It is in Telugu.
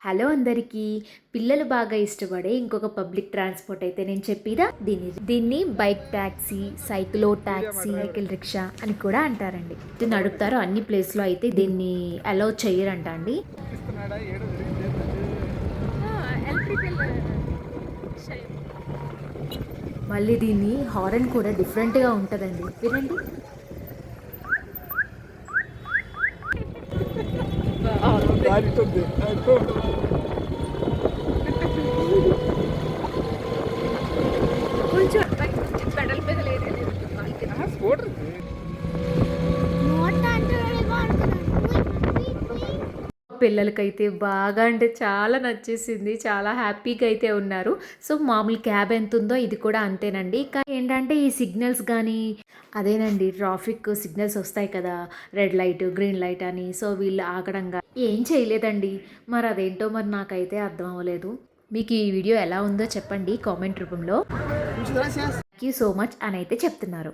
హలో అందరికీ. పిల్లలు బాగా ఇష్టపడే ఇంకొక పబ్లిక్ ట్రాన్స్‌పోర్ట్ అయితే నేను చెప్పిదా దీన్ని bike taxi, సైక్లో taxi, cycle rickshaw అని కూడా అంటారండి. ఇది నడుపుతారు అన్ని ప్లేస్‌లో అయితే దీన్ని అలౌ చెయ్యరంట అండి. మళ్ళీ దీని హారన్ కూడా డిఫరెంట్‌గా ఉంటదండి. వినండి. దారితుంది. కొంచెం పెడల్ మీద లేదు స్కూటర్ పిల్లలకైతే బాగా అంటే చాలా నచ్చేసింది. చాలా హ్యాపీగా అయితే ఉన్నారు. సో, మామూలు క్యాబ్ ఎంతుందో ఇది కూడా అంతేనండి. కానీ ఏంటంటే ఈ సిగ్నల్స్ గానీ అదేనండి ట్రాఫిక్ సిగ్నల్స్ ఒస్తాయి కదా! రెడ్ లైట్, గ్రీన్ లైట్ అని. సో, వీళ్ళు ఆగడం ఏం చేయలేదండి. మరి అదేంటో మరి నాకైతే అర్థం అవ్వలేదు. మీకు ఈ వీడియో ఎలా ఉందో చెప్పండి కామెంట్ రూపంలో. థాంక్ యూ సో మచ్ అనైతే చెప్తున్నారు.